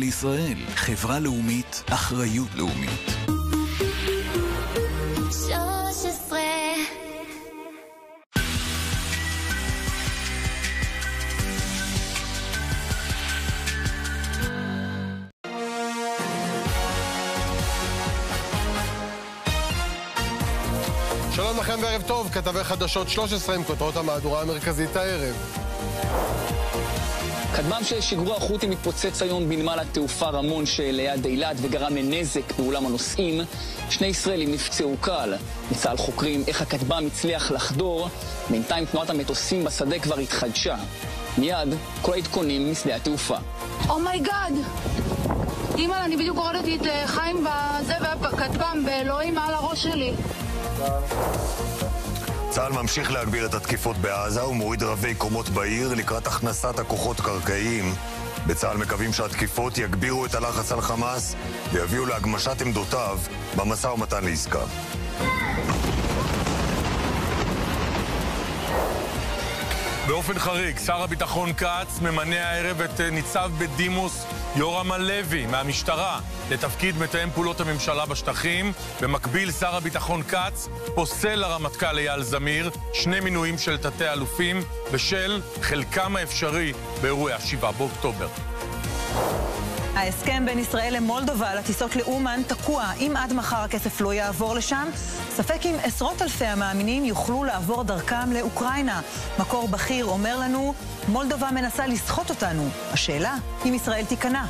לישראל, חברה לאומית, אחריות לאומית. 13 שלום לכם וערב טוב, כתבי חדשות 13 עם כותרות המהדורה המרכזית הערב. כטב"ם של שיגור החות'ים מתפוצץ היום בנמל התעופה רמון שליד אילת וגרם לנזק באולם הנוסעים. 2 ישראלים נפצעו קל. בצה"ל חוקרים איך הכטב"ם הצליח לחדור. בינתיים תנועת המטוסים בשדה כבר התחדשה. מיד כל העדכונים משדה התעופה. אומייגאד! אימא, אני בדיוק הורדתי את חיים בזה והכטב"ם באלוהים מעל הראש שלי. צה"ל ממשיך להגביר את התקיפות בעזה ומוריד רבי קומות בעיר לקראת הכנסת הכוחות קרקעיים. בצה"ל מקווים שהתקיפות יגבירו את הלחץ על חמאס ויביאו להגמשת עמדותיו במשא ומתן לעסקה. באופן חריג, שר הביטחון כץ ממנה הערב את ניצב בדימוס יורם הלוי מהמשטרה לתפקיד מתאם פעולות הממשלה בשטחים. במקביל, שר הביטחון כץ פוסל לרמטכ"ל אייל זמיר 2 מינויים של תתי אלופים בשל חלקם האפשרי באירועי 7 באוקטובר. ההסכם בין ישראל למולדובה על הטיסות לאומן תקוע. אם עד מחר הכסף לא יעבור לשם, ספק אם עשרות אלפי המאמינים יוכלו לעבור דרכם לאוקראינה. מקור בכיר אומר לנו, מולדובה מנסה לסחוט אותנו. השאלה, אם ישראל תיכנע.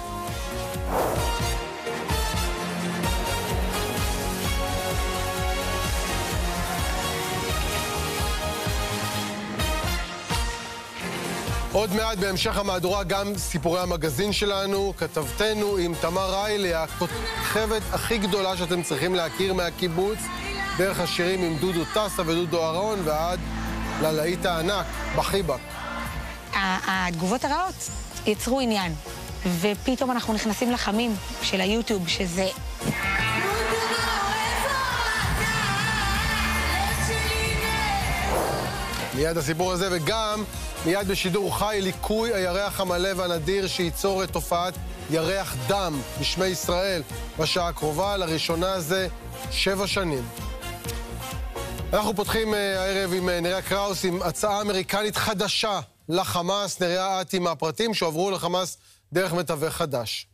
עוד מעט בהמשך המהדורה גם סיפורי המגזין שלנו, כתבתנו עם תמר ריילי, הכותבת הכי גדולה שאתם צריכים להכיר מהקיבוץ, דרך השירים עם דודו טסה ודודו אהרון ועד ללהיט הענק בחיבק. התגובות הרעות יצרו עניין, ופתאום אנחנו נכנסים לחמים של היוטיוב, שזה... מיד הסיפור הזה, וגם מיד בשידור חי ליקוי הירח המלא והנדיר שייצור את תופעת ירח דם בשמי ישראל בשעה הקרובה, לראשונה זה 7 שנים. אנחנו פותחים הערב עם נריה קראוס עם הצעה אמריקנית חדשה לחמאס. נריה, את עם הפרטים שעברו לחמאס דרך מתווך חדש.